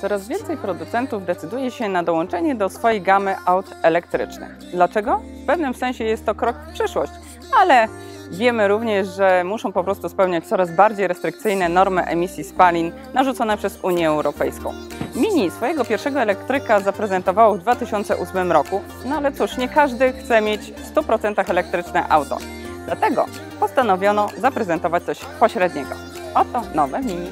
Coraz więcej producentów decyduje się na dołączenie do swojej gamy aut elektrycznych. Dlaczego? W pewnym sensie jest to krok w przyszłość, ale wiemy również, że muszą po prostu spełniać coraz bardziej restrykcyjne normy emisji spalin narzucone przez Unię Europejską. Mini swojego pierwszego elektryka zaprezentowało w 2008 roku, no ale cóż, nie każdy chce mieć w 100% elektryczne auto. Dlatego postanowiono zaprezentować coś pośredniego. Oto nowe Mini.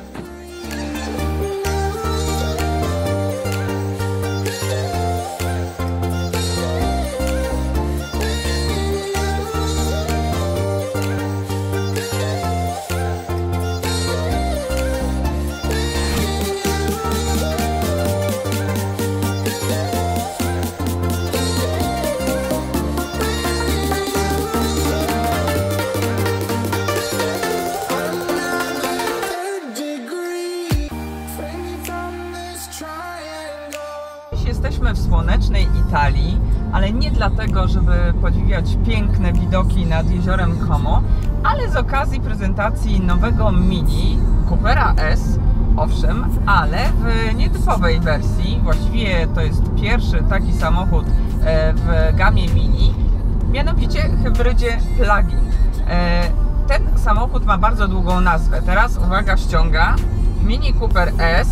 Jesteśmy w słonecznej Italii, ale nie dlatego, żeby podziwiać piękne widoki nad jeziorem Como, ale z okazji prezentacji nowego Mini Coopera S, owszem, ale w nietypowej wersji. Właściwie to jest pierwszy taki samochód w gamie Mini, mianowicie hybrydzie plug-in. Ten samochód ma bardzo długą nazwę. Teraz uwaga, ściąga: Mini Cooper S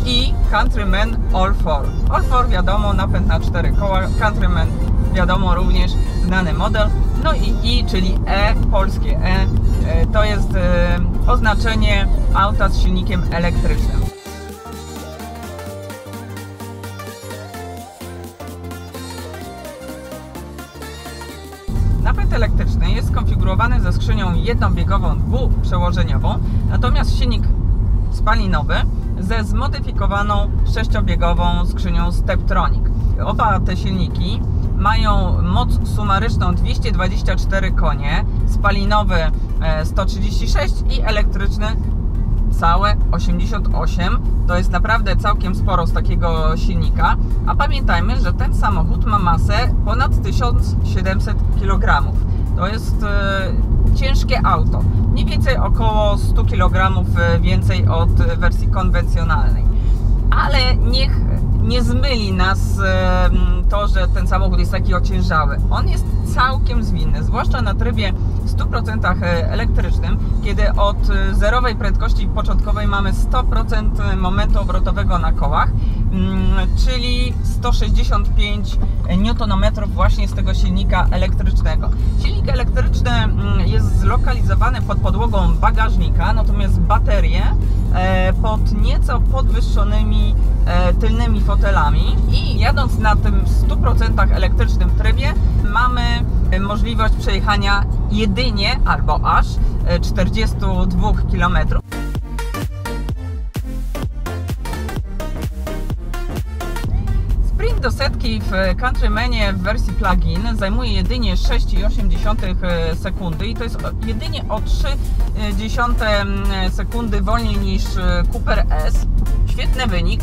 i Countryman All4. All4 wiadomo, napęd na 4 koła, Countryman wiadomo również znany model, no i czyli E, polskie E, to jest oznaczenie auta z silnikiem elektrycznym. Napęd elektryczny jest skonfigurowany ze skrzynią jednobiegową dwuprzełożeniową, natomiast silnik spalinowy ze zmodyfikowaną sześciobiegową skrzynią Steptronic. Oba te silniki mają moc sumaryczną 224 konie, spalinowy 136 i elektryczny całe 88. To jest naprawdę całkiem sporo z takiego silnika, a pamiętajmy, że ten samochód ma masę ponad 1700 kg. To jest ciężkie auto, mniej więcej około 100 kg więcej od wersji konwencjonalnej. Ale niech nie zmyli nas to, że ten samochód jest taki ociężały. On jest całkiem zwinny, zwłaszcza na trybie 100% elektrycznym, kiedy od zerowej prędkości początkowej mamy 100% momentu obrotowego na kołach, czyli 165 Nm właśnie z tego silnika elektrycznego. Silnik elektryczny jest zlokalizowany pod podłogą bagażnika, natomiast baterie pod nieco podwyższonymi tylnymi fotelami, i jadąc na tym 100% elektrycznym trybie mamy możliwość przejechania jedynie albo aż 42 km. Sprint do setki w Countrymanie w wersji plug-in zajmuje jedynie 6,8 sekundy i to jest jedynie o 0,3 sekundy wolniej niż Cooper S. Świetny wynik.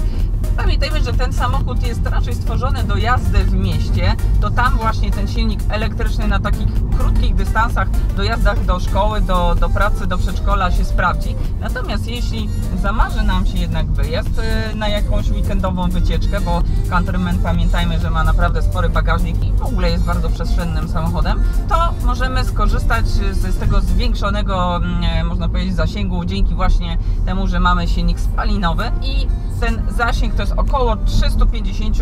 Pamiętajmy, że ten samochód jest raczej stworzony do jazdy w mieście, to tam właśnie ten silnik elektryczny na takich krótkich dystansach, dojazdach do szkoły, do pracy, do przedszkola się sprawdzi. Natomiast jeśli zamarzy nam się jednak wyjazd na jakąś weekendową wycieczkę, bo Countryman, pamiętajmy, że ma naprawdę spory bagażnik i w ogóle jest bardzo przestrzennym samochodem, to możemy skorzystać z tego zwiększonego, można powiedzieć, zasięgu dzięki właśnie temu, że mamy silnik spalinowy i ten zasięg to jest około 350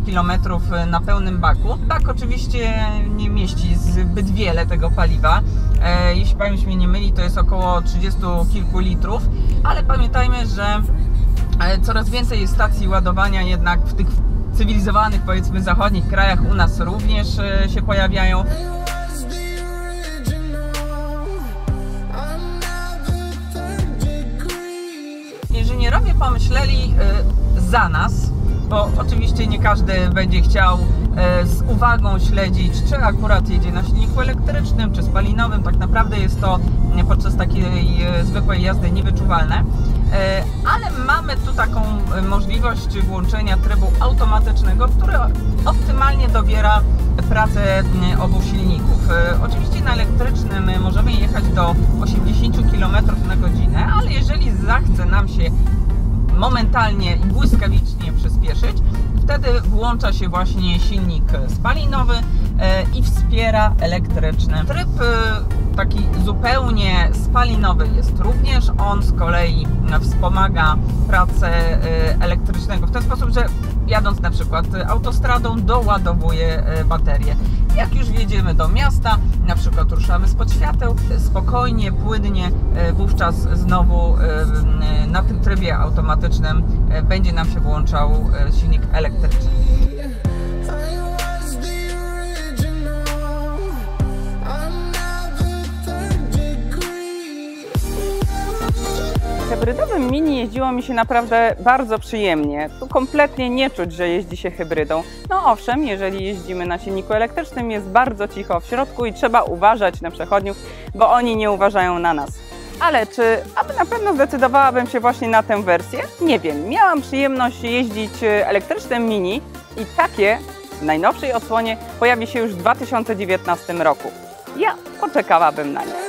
km na pełnym baku. Tak, oczywiście nie mieści zbyt wiele tego paliwa. Jeśli pamięć mnie nie myli, to jest około 30 kilku litrów, ale pamiętajmy, że coraz więcej jest stacji ładowania jednak w tych cywilizowanych, powiedzmy, zachodnich krajach. U nas również się pojawiają. Inżynierowie pomyśleli za nas, bo oczywiście nie każdy będzie chciał z uwagą śledzić, czy akurat jedzie na silniku elektrycznym, czy spalinowym. Tak naprawdę jest to podczas takiej zwykłej jazdy niewyczuwalne, ale mamy tu taką możliwość włączenia trybu automatycznego, który optymalnie dobiera pracę obu silników. Oczywiście na elektrycznym możemy jechać do 80 km na godzinę, ale jeżeli zachce nam się momentalnie i błyskawicznie przyspieszyć, wtedy włącza się właśnie silnik spalinowy i wspiera elektryczny. Tryb taki zupełnie spalinowy jest również. On z kolei wspomaga pracę elektrycznego w ten sposób, że jadąc na przykład autostradą doładowuje baterię. Jak już wjedziemy do miasta, na przykład ruszamy spod świateł, spokojnie, płynnie, wówczas znowu na tym trybie automatycznym będzie nam się włączał silnik elektryczny. Hybrydowym Mini jeździło mi się naprawdę bardzo przyjemnie. Tu kompletnie nie czuć, że jeździ się hybrydą. No owszem, jeżeli jeździmy na silniku elektrycznym, jest bardzo cicho w środku i trzeba uważać na przechodniów, bo oni nie uważają na nas. Ale czy aby na pewno zdecydowałabym się właśnie na tę wersję? Nie wiem. Miałam przyjemność jeździć elektrycznym Mini i takie w najnowszej odsłonie pojawi się już w 2019 roku. Ja poczekałabym na nie.